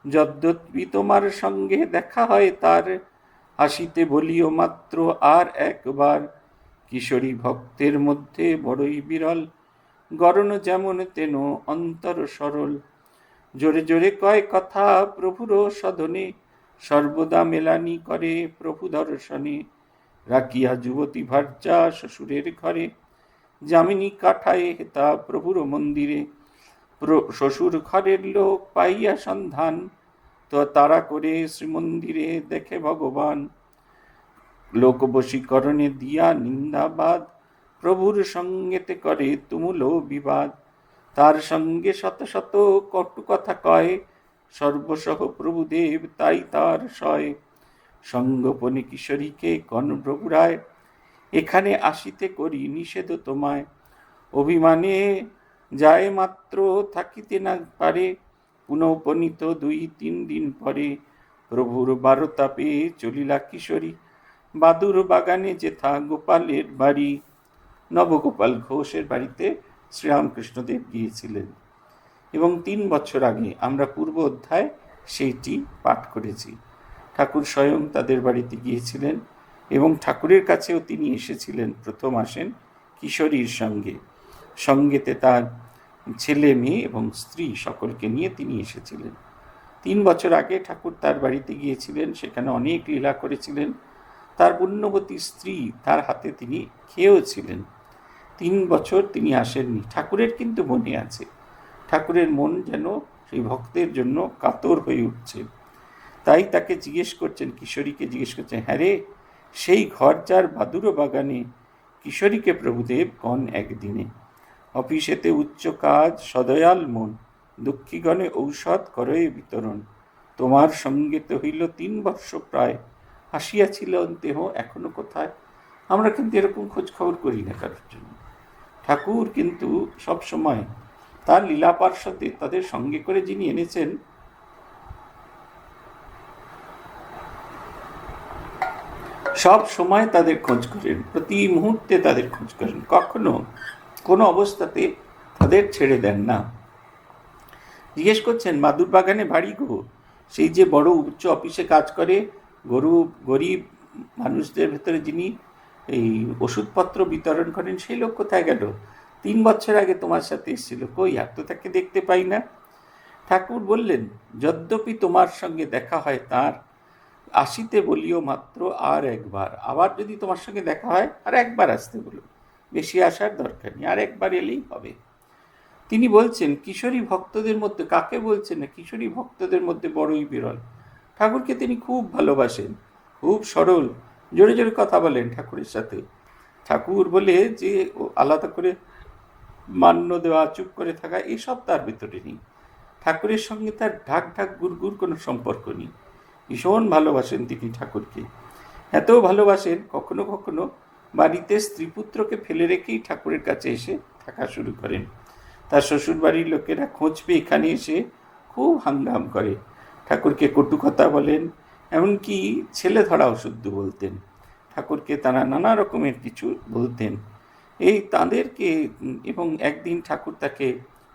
Speaker 1: যদ্যপি তোমার সঙ্গে দেখা হয় তার, আসিতে বলিও মাত্র আর একবার। কিশোরী ভক্তের মধ্যে বড়ই বিরল, গরণ যেমন তেন অন্তর সরল। জোরে জোরে কয় কথা প্রভুর সদনে, সর্বদা মেলানি করে প্রভু দর্শনে। রাখিয়া যুবতী ভার্যা শ্বশুরের ঘরে, যামিনী কাঠায় হেতা প্রভুর মন্দিরে। শ্বশুর ঘরের লোক পাইয়া সন্ধান, তো তারা করে শ্রীমন্দিরে দেখে ভগবান। লোক বশীকরণে দিয়া নিন্দাবাদ, প্রভুর সঙ্গেতে করে তুমুল বিবাদ। তার সঙ্গে শত শত কটু কথা কয়, সর্বসহ প্রভুদেব তাই তার সয়। সঙ্গোপনে কিশোরীকে কন প্রভুরায়, এখানে আসিতে করি নিষেধ তোমায়। অভিমানে যায় মাত্র থাকিতে না পারে, পুনঃপনীত 2-3 দিন পরে। প্রভুর বারতাপে চলিলা কিশোরী, বাদুর বাগানে যেথা গোপালের বাড়ি। নবগোপাল ঘোষের বাড়িতে শ্রীরামকৃষ্ণদেব গিয়েছিলেন। এবং 3 বছর আগে আমরা পূর্ব অধ্যায় সেইটি পাঠ করেছি। ঠাকুর স্বয়ং তাদের বাড়িতে গিয়েছিলেন এবং ঠাকুরের কাছেও তিনি এসেছিলেন। প্রথম আসেন কিশোরীর সঙ্গেতে তার ছেলে মেয়ে এবং স্ত্রী সকলকে নিয়ে তিনি এসেছিলেন। 3 বছর আগে ঠাকুর তার বাড়িতে গিয়েছিলেন, সেখানে অনেক লীলা করেছিলেন। তার পুণ্যবতী স্ত্রী তার হাতে তিনি খেয়েওছিলেন। 3 বছর তিনি আসেননি। ঠাকুরের কিন্তু মনে আছে, ঠাকুরের মন যেন সেই ভক্তের জন্য কাতর হয়ে উঠছে। তাই তাকে জিজ্ঞেস করছেন, কিশোরীকে জিজ্ঞেস করছেন, হ্যাঁ রে, সেই ঘর যার বাদুর বাগানে কিশোরীকে প্রভুদেব কন একদিনে। অফিসেতে উচ্চ কাজ, সদয়াল মন, দুঃখীগণে ঔষধ করয়ে বিতরণ। তোমার সঙ্গে তো হইল 3 বর্ষ প্রায়, আসিয়াছিল দেহ এখনো কোথায়। আমরা কিন্তু এরকম খোঁজ খবর করি না কারোর জন্য। ঠাকুর কিন্তু সব সময় তার লীলা পার্শ্বদের তাদের সঙ্গে করে যিনি এনেছেন, সব সময় তাদের খোঁজ করেন, প্রতি মুহূর্তে তাদের খোঁজ করেন, কখনো কোনো অবস্থাতে তাদের ছেড়ে দেন না। জিজ্ঞেস করছেন, বাদুর বাগানে বাড়ি গো, সেই যে বড় উচ্চ অফিসে কাজ করে, গরিব মানুষদের ভেতরে যিনি এই ওষুধপত্র বিতরণ করেন, সেই লোক কোথায় গেল? 3 বছর আগে তোমার সাথে এসেছিল, কই আর তো তাকে দেখতে পাই না। ঠাকুর বললেন, যদ্যপি তোমার সঙ্গে দেখা হয় তার, আসিতে বলিও মাত্র আর একবার। আবার যদি তোমার সঙ্গে দেখা হয়, আর একবার আসতে বলো, বেশি আসার দরকার নেই, আর একবার এলেই হবে। তিনি বলছেন, কিশোরী ভক্তদের মধ্যে, কাকে বলছেন না, কিশোরী ভক্তদের মধ্যে বড়ই বিরল। ঠাকুরকে তিনি খুব ভালোবাসেন, খুব সরল, জোরে জোরে কথা বলেন ঠাকুরের সাথে। ঠাকুর বলে যে আলাদা করে মান্য দেওয়া, চুপ করে থাকা, এসব তার ভিতরে নেই। ঠাকুরের সঙ্গে তার ঢাক ঢাক গুড়গুড় কোনো সম্পর্ক নেই। ভীষণ ভালোবাসেন তিনি ঠাকুরকে। এত ভালোবাসেন, কখনো কখনো বাড়িতে স্ত্রীপুত্রকে ফেলে রেখেই ঠাকুরের কাছে এসে থাকা শুরু করেন। তার শ্বশুরবাড়ির লোকেরা খোঁজ পেয়ে এখানে এসে খুব হাঙ্গাম করে, ঠাকুরকে কটু কথা বলেন, এমনকি ছেলে ধরাও শুদ্ধ বলতেন। ঠাকুরকে তারা নানা রকমের কিছু বলতেন। এই তাদেরকে, এবং একদিন ঠাকুর তাকে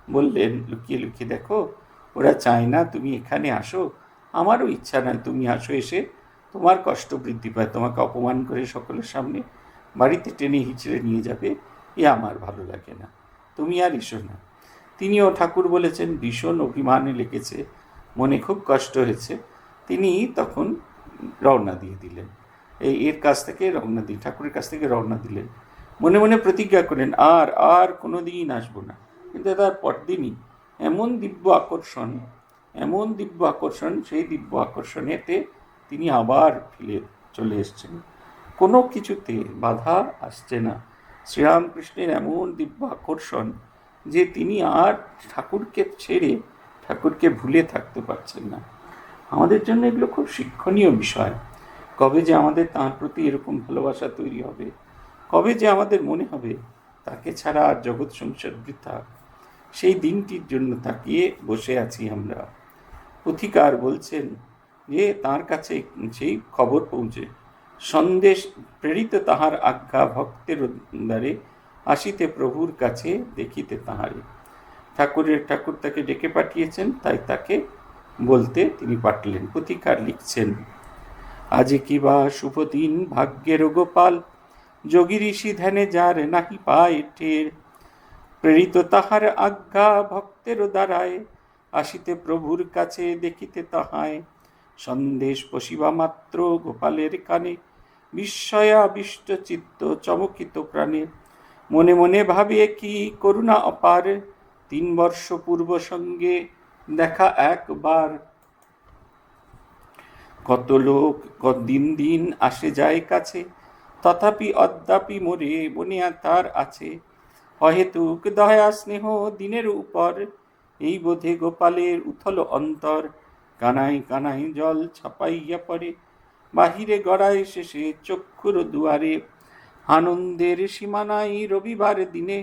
Speaker 1: বললেন, লুকিয়ে লুকিয়ে, দেখো ওরা চায় না তুমি এখানে আসো, আমারও ইচ্ছা নয় তুমি আসো, এসে তোমার কষ্ট বৃদ্ধি পায়, তোমাকে অপমান করে সকলের সামনে বাড়িতে টেনে হিচড়ে নিয়ে যাবে, এ আমার ভালো লাগে না, তুমি আর এসো না। তিনিও, ঠাকুর বলেছেন, ভীষণ অভিমানে লেগেছে, মনে খুব কষ্ট হয়েছে। তিনি তখন রওনা দিয়ে দিলেন, এর কাছ থেকে রওনা দিলেন, ঠাকুরের কাছ থেকে রওনা দিলেন। মনে মনে প্রতিজ্ঞা করেন, আর কোনো দিন আসবো না। কিন্তু তার পরদিনই এমন দিব্য আকর্ষণ, সেই দিব্য আকর্ষণেতে তিনি আবার ফিরে চলে এসছেন। কোনো কিছুতে বাধা আসছে না। শ্রীরামকৃষ্ণের এমন দিব্য আকর্ষণ যে তিনি আর ঠাকুরকে ছেড়ে, ঠাকুরকে ভুলে থাকতে পারছেন না। আমাদের জন্য এগুলো খুব শিক্ষণীয় বিষয়। কবে যে আমাদের তাঁর প্রতি এরকম ভালোবাসা তৈরি হবে, কবে যে আমাদের মনে হবে তাকে ছাড়া আর জগৎ সংসার বৃথা, সেই দিনটির জন্য তাকিয়ে বসে আছি আমরা। পুথিকার বলছেন যে তাঁর কাছে সেই খবর পৌঁছে, সন্দেশ প্রেরিত তাহার আজ্ঞা ভক্তের দ্বারে, আসিতে প্রভুর কাছে দেখিতে তাহারে। ঠাকুর তাকে ডেকে পাঠিয়েছেন, তাই তাকে বলতে তিনি পাঠলেন। পুথিকার লিখছেন, আজি কিবা শুভ দিন ভাগ্যের গোপাল, যোগী ঋষি ধ্যানে যার নাহি পায় টের, প্রেরিত তাহার আজ্ঞা ভক্তের দ্বারায়, আসিতে প্রভুর কাছে দেখিতে তাহায়। সন্দেশ পশিবা মাত্র গোপালের কানে, বিস্ময়াবিষ্ট চিত্ত চমকিত প্রাণে, মনে মনে ভাবে কি করুণা অপার, 3 বর্ষ পূর্ব সঙ্গে দেখা একবার। কত লোক দিন দিন আসে যায় কাছে, তথাপি অদ্যাপি মোরে মনে তার আছে। অহেতুক দয়া স্নেহ দিনের উপর, এই বোধে গোপালের উথল অন্তর। কানায় কানায় জল ছাপাইয়া পড়ে, বাহিরে গড়ায় শেষে চক্ষুর দুয়ারে। আনন্দের সীমানায় রবিবার দিনে,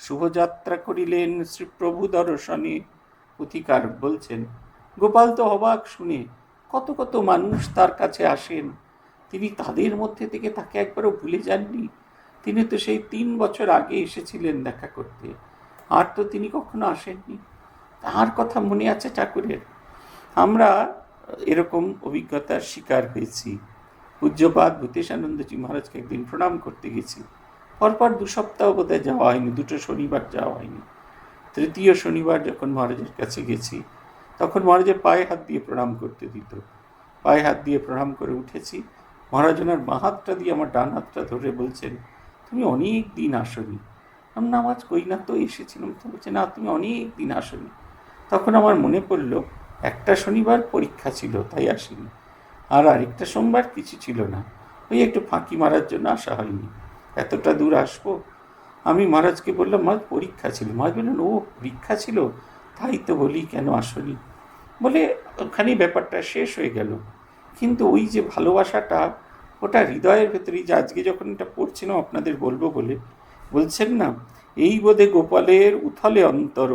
Speaker 1: শুভযাত্রা করিলেন শ্রীপ্রভু দর্শনে। পুথিকার বলছেন, গোপাল তো অবাক শুনে, কত কত মানুষ তার কাছে আসেন, তিনি তাদের মধ্যে থেকে তাকে একবারও ভুলে যাননি। তিনি তো সেই 3 বছর আগে এসেছিলেন দেখা করতে, আর তো তিনি কখনো আসেননি। তার কথা মনে আছে ঠাকুরের। আমরা এরকম অভিজ্ঞতার শিকার হয়েছি। পূজ্যপাদ ভূতেশানন্দজি মহারাজকে একদিন প্রণাম করতে গেছি। পরপর 2 সপ্তাহ বোধহয় যাওয়া হয়নি, 2টো শনিবার যাওয়া হয়নি। তৃতীয় শনিবার যখন মহারাজের কাছে গেছি, তখন মহারাজের পায়ে হাত দিয়ে প্রণাম করতে দিত। পায়ে হাত দিয়ে প্রণাম করে উঠেছি। মহারাজ ওনার বাঁ হাতটা দিয়ে আমার ডান হাতটা ধরে বলছেন, তুমি অনেক দিন আসনি। আমি না, আজ কই না তো এসেছিলাম। তো বলছে, না তুমি অনেক দিন আসনি। তখন আমার মনে পড়ল, একটা শনিবার পরীক্ষা ছিল তাই আসিনি, আর আরেকটা সোমবার কিছু ছিল না, ওই একটু ফাঁকি মারার জন্য আসা হয়নি। এতটা দূর আসবো? আমি মহারাজকে বললাম, মহারাজ পরীক্ষা ছিল। মহারাজ বললেন, ও পরীক্ষা ছিল, তাই তো বলি কেন আসনি। বলে ওখানেই ব্যাপারটা শেষ হয়ে গেল। কিন্তু ওই যে ভালোবাসাটা, ওটা হৃদয়ের ভেতরেই, যে আজকে যখন এটা পড়ছিলাম আপনাদের বলবো বলে, বলছেন না, এই বোধে গোপালের উথলে অন্তর,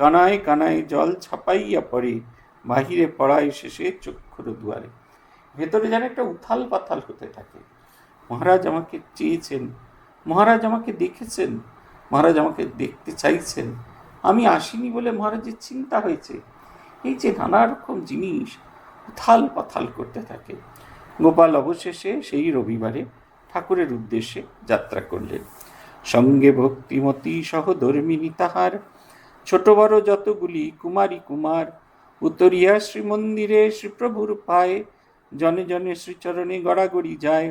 Speaker 1: কানায় কানায় জল ছাপাইয়া পড়ে, বাহিরে পড়ায় শেষে চক্ষুর দুয়ারে। ভেতরে যেন একটা উথাল পাথাল হতে থাকে। মহারাজ আমাকে চেয়েছেন, মহারাজ আমাকে দেখেছেন, মহারাজ আমাকে দেখতে চাইছেন। আমি আসিনি বলে মহারাজের চিন্তা হয়েছে। এই যে নানা রকম জিনিস উথাল পাথাল করতে থাকে। গোপাল অবশেষে সেই রবিবারে ঠাকুরের উদ্দেশ্যে যাত্রা করলেন। সঙ্গে ভক্তিমতী সহধর্মিনী তাহার, ছোট বড় যতগুলি কুমারী কুমার, উতরিয়া শ্রীমন্দিরে শ্রীপ্রভুর পায়ে, জনে জনে শ্রীচরণে গড়াগড়ি যায়।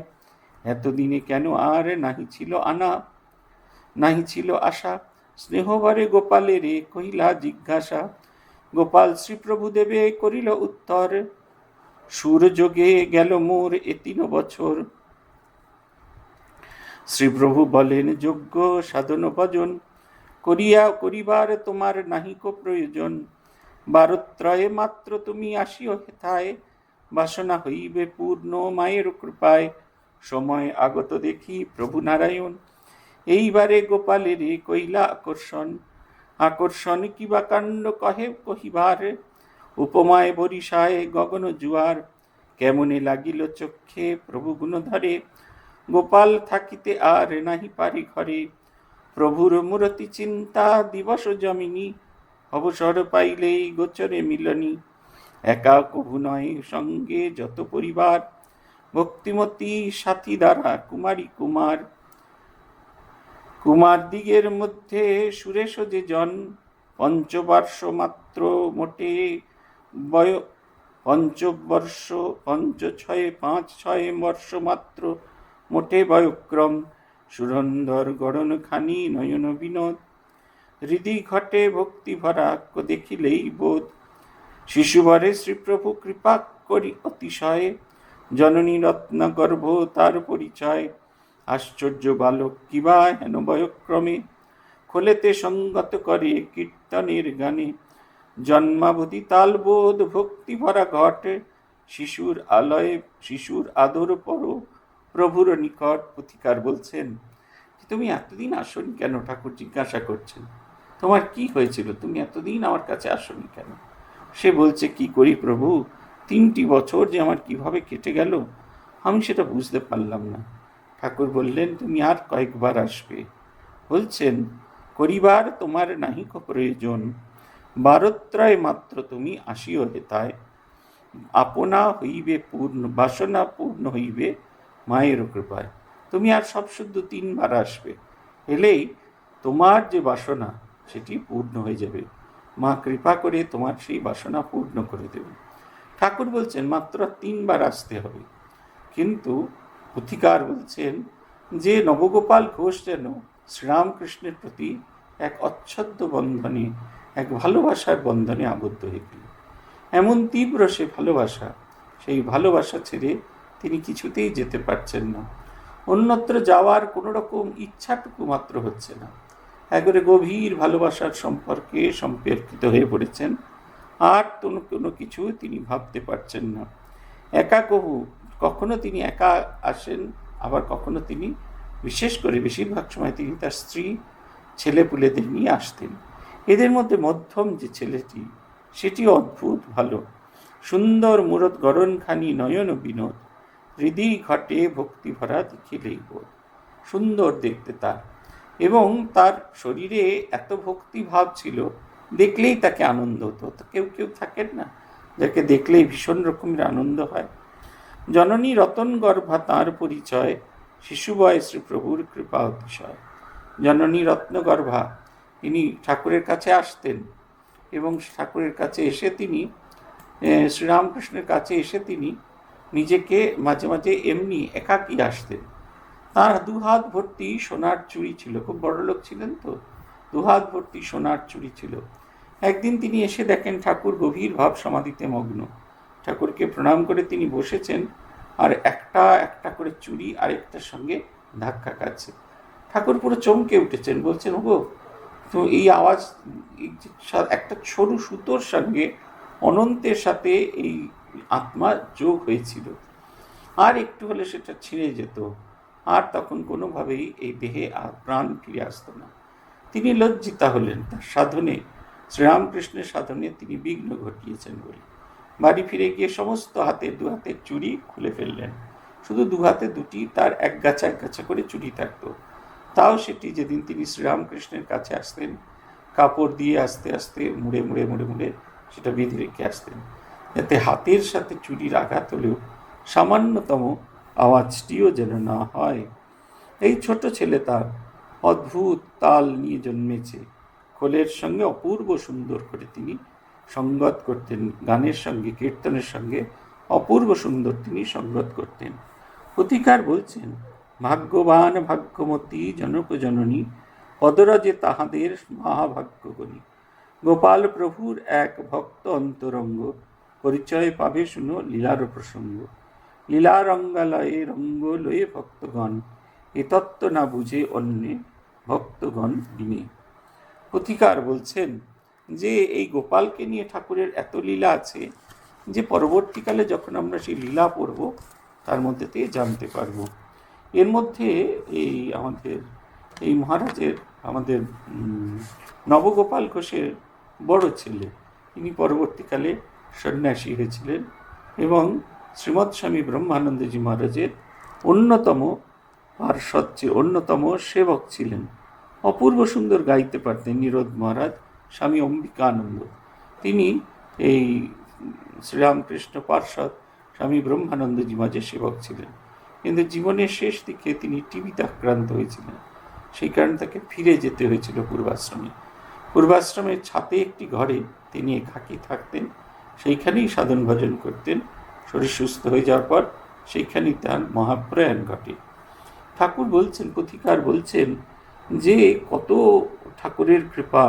Speaker 1: এতদিনে কেন আর নাহি ছিল আনা, নাহি ছিল আশা, স্নেহভরে গোপালেরে কহিলা জিজ্ঞাসা। গোপাল শ্রীপ্রভু দেবে করিল উত্তর, সুরযোগে গেল মোর 3 বছর। শ্রীপ্রভু বলেন, যোগ্য সাধন ভজন করিবার তোমার নাহিক প্রয়োজন। 12 মাত্র তুমি আসিও হেথায়, বাসনা হইবে পূর্ণ মায়ের কৃপায়। সময় আগত দেখি প্রভু নারায়ণ, এইবারে গোপালের কইলা আকর্ষণ। আকর্ষণ কিবা কাণ্ড কহিবার, উপমায় বরিশায় গগন জুয়ার। কেমনে লাগিল চক্ষে প্রভু গুণ ধরে, গোপাল থাকিতে আর নাহি পারি ঘরে। প্রভুর মূরতি চিন্তা দিবস জমিনী, অবসর পাইলেই গোচরে মিলনী। একা কভু নয় সঙ্গে যত পরিবার, ভক্তিমতী সাথী দ্বারা কুমারী কুমার। কুমার দিগের মধ্যে সুরেশ যে জন, 5 মাত্র মোটে পঞ্চবর্ষ, 5-6 মাত্র মোটে বয়ক্রম। সুরন্ধর গড়ন খানি নয়ন বিনোদ, হৃদি ঘটে ভক্তি ভরা দেখিলেই বোধ। শিশুবরে শ্রীপ্রভু কৃপা করি অতিশয়, জননী রত্ন গর্ভ তার পরিচয়। আশ্চর্য বালক কিবা হেন বয়ক্রমে, খোলেতে সঙ্গত করে কীর্তনের গানে। জন্মাবধি তালবোধ ভক্তি ভরা ঘটে, শিশুর আলয়ে শিশুর আদর পর প্রভুর নিকট। পুথিকার বলছেন, তুমি এতদিন আসনি কেন? ঠাকুর জিজ্ঞাসা করছেন, তোমার কি হয়েছিল, তুমি এতদিন আমার কাছে আসনি কেন? সে বলছে, কি করি প্রভু, 3টি বছর যে আমার কিভাবে কেটে গেল আমি সেটা বুঝতে পারলাম না। ঠাকুর বললেন, তুমি আর কয়েকবার আসবে। বলছেন, করিবার তোমার নাহিক প্রয়োজন, 12 মাত্র তুমি আসিও হেথায়। আপনা হইবে পূর্ণ, বাসনা পূর্ণ হইবে মায়ের কৃপায়। তুমি আর সব শুদ্ধ 3বার আসবে, এলেই তোমার যে বাসনা সেটি পূর্ণ হয়ে যাবে। মা কৃপা করে তোমার সেই বাসনা পূর্ণ করে দেবে। ঠাকুর বলছেন মাত্র 3বার আসতে হবে। কিন্তু পুথিকার বলছেন যে নবগোপাল ঘোষ যেন শ্রীরামকৃষ্ণের প্রতি এক অচ্ছদ্য বন্ধনে, এক ভালোবাসার বন্ধনে আবদ্ধ হয়ে গেল। এমন তীব্র সে ভালোবাসা, সেই ভালোবাসা ছেড়ে তিনি কিছুতেই যেতে পারছেন না। অন্যত্র যাওয়ার কোনো রকম ইচ্ছাটুকু মাত্র হচ্ছে না। একবারে গভীর ভালোবাসার সম্পর্কে সম্পর্কিত হয়ে পড়েছেন, আর কোনো কিছু তিনি ভাবতে পারছেন না। একা কখনো তিনি একা আসেন, আবার কখনো তিনি, বিশেষ করে বেশিরভাগ সময় তিনি তার স্ত্রী ছেলেপুলেদের নিয়ে আসতেন। এদের মধ্যে মধ্যম যে ছেলেটি, সেটি অদ্ভুত ভালো, সুন্দর মূরত গড়নখানি নয়ন বিনোদ, হৃদি ঘটে ভক্তি ভরা দেখিলেই বোধ। সুন্দর দেখতে তার, এবং তার শরীরে এত ভক্তি ভাব ছিল দেখলেই তাকে আনন্দ হতো। তো কেউ কেউ থাকেন না যাকে দেখলেই ভীষণ রকমের আনন্দ হয়। জননী রতন গর্ভা তাঁর পরিচয়, শিশুবয় শ্রীপ্রভুর কৃপা অতিশয়। জননী রত্নগর্ভা, তিনি ঠাকুরের কাছে আসতেন এবং ঠাকুরের কাছে এসে তিনি শ্রীরামকৃষ্ণের কাছে এসে তিনি নিজেকে মাঝে মাঝে এমনি একাকী আসতেন। তার দুহাত ভর্তি সোনার চুড়ি ছিল, খুব বড় লোক ছিলেন তো, দুহাত ভর্তি সোনার চুড়ি ছিল। একদিন তিনি এসে দেখেন ঠাকুর গভীর ভাব সমাধিতে মগ্ন। ঠাকুরকে প্রণাম করে তিনি বসেছেন আর একটা একটা করে চুড়ি আরেকটার সঙ্গে ধাক্কা খাচ্ছে। ঠাকুর পুরো চমকে উঠেছেন, বলছেন, ওগো, তো এই আওয়াজ একটা সরু সুতোর সঙ্গে অনন্তের সাথে এই আত্মা যোগ হয়েছিল, আর একটু হলে সেটা ছিঁড়ে যেত, আর তখন কোনোভাবেই এই দেহে প্রাণ ফিরে আসতো না। তিনি লজ্জিতা হলেন, তার সাধনে, শ্রীরামকৃষ্ণের সাধনে তিনি বিঘ্ন ঘটিয়েছেন বলে। বাড়ি ফিরে গিয়ে সমস্ত দু হাতের চুড়ি খুলে ফেললেন। শুধু দু হাতে দুটি তার এক গাছা করে চুড়ি থাকতো। তাও সেটি যেদিন তিনি শ্রীরামকৃষ্ণের কাছে আসতেন, কাপড় দিয়ে আস্তে আস্তে মুড়ে মুড়ে মুড়ে মুড়ে সেটা বেঁধে রেখে আসতেন, যাতে হাতের সাথে চুড়ির আঘাত হলেও সামান্যতম আওয়াজটিও যেন না হয়। এই ছোট ছেলে তার অদ্ভুত তাল নিয়ে জন্মেছে। খোলের সঙ্গে অপূর্ব সুন্দর করে তিনি সঙ্গত করতেন, গানের সঙ্গে কীর্তনের সঙ্গে অপূর্ব সুন্দর তিনি সঙ্গত করতেন। অধিকার বলছেন, ভাগ্যবান ভাগ্যমতী জনক জননী, পদরাজে তাহাদের মহাভাগ্যগণী। গোপাল প্রভুর এক ভক্ত অন্তরঙ্গ, পরিচয় পাবে শুনো লীলার প্রসঙ্গ। লীলা রঙ্গালয়ে রঙ্গ লয়ে ভক্তগণ, এ তত্ত্ব না বুঝে অন্যে ভক্তগণ বিনে। অধিকার বলছেন যে এই গোপালকে নিয়ে ঠাকুরের এত লীলা আছে যে পরবর্তীকালে যখন আমরা সেই লীলা পড়ব তার মধ্যে থেকে জানতে পারব। এর মধ্যে এই মহারাজের আমাদের নবগোপাল ঘোষের বড় ছেলে, তিনি পরবর্তীকালে সন্ন্যাসী হয়েছিলেন এবং শ্রীমৎ স্বামী ব্রহ্মানন্দজি মহারাজের অন্যতম অন্যতম সেবক ছিলেন। অপূর্ব সুন্দর গাইতে পারতেন নিরোধ মহারাজ, স্বামী অম্বিকানন্দ, তিনি এই শ্রীরামকৃষ্ণ পার্ষদ স্বামী ব্রহ্মানন্দজি মহারাজের সেবক ছিলেন। কিন্তু জীবনের শেষ দিকে তিনি টিবিতে আক্রান্ত হয়েছিলেন, সেই কারণে তাকে ফিরে যেতে হয়েছিল পূর্বাশ্রমে। পূর্বাশ্রমের ছাদে একটি ঘরে তিনি একাকী থাকতেন, সেইখানেই সাধন ভজন করতেন। শরীর সুস্থ হয়ে যাওয়ার পর সেইখানেই তার মহাপ্রয়াণ ঘটে। ঠাকুর বলছেন, কথিকার বলছেন যে কত ঠাকুরের কৃপা,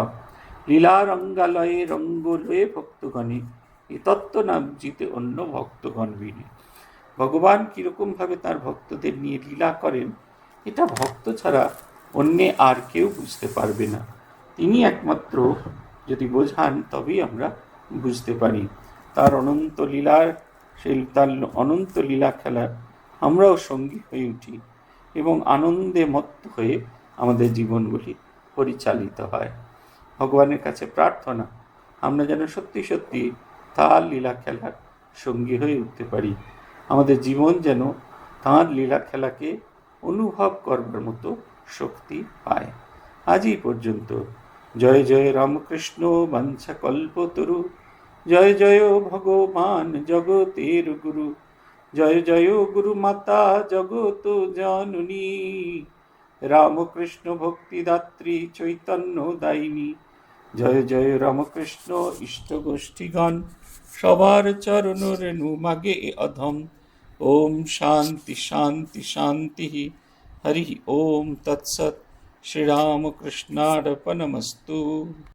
Speaker 1: লীলা রঙ্গালয়ে রঙ্গ লয়ে ভক্তগণে, এ তত্ত্ব না বুঝিতে অন্য ভক্তগণ বিনে। ভগবান কীরকমভাবে তার ভক্তদের নিয়ে লীলা করেন, এটা ভক্ত ছাড়া অন্যে আর কেউ বুঝতে পারবে না। তিনি একমাত্র যদি বোঝান তবেই আমরা বুঝতে পারি। তার অনন্ত লীলার তার অনন্ত লীলা খেলার আমরাও সঙ্গী হয়ে উঠি এবং আনন্দে মত্ত হয়ে আমাদের জীবনগুলি পরিচালিত হয়। ভগবানের কাছে প্রার্থনা আমরা যেন সত্যি সত্যি তার লীলা খেলার সঙ্গী হয়ে উঠতে পারি। আমাদের জীবন যেন তাঁর লীলা খেলাকে অনুভব করবার মতো শক্তি পায়। আজই পর্যন্ত। জয় জয় রামকৃষ্ণ বাঞ্ছা কল্পতরু, জয় জয় ভগবান জগতের গুরু, জয় জয় গুরু মাতা জগত জননী, রামকৃষ্ণ ভক্তিদাত্রী চৈতন্য দায়িনী। জয় জয় রামকৃষ্ণ ইষ্ট গোষ্ঠীগণ, সবার চরণ রেণু মাগে অধম। ওম শান্তি শান্তি শান্তি। হরি ওম তৎসৎ। শ্রীরামকৃষ্ণার্পণমস্তু।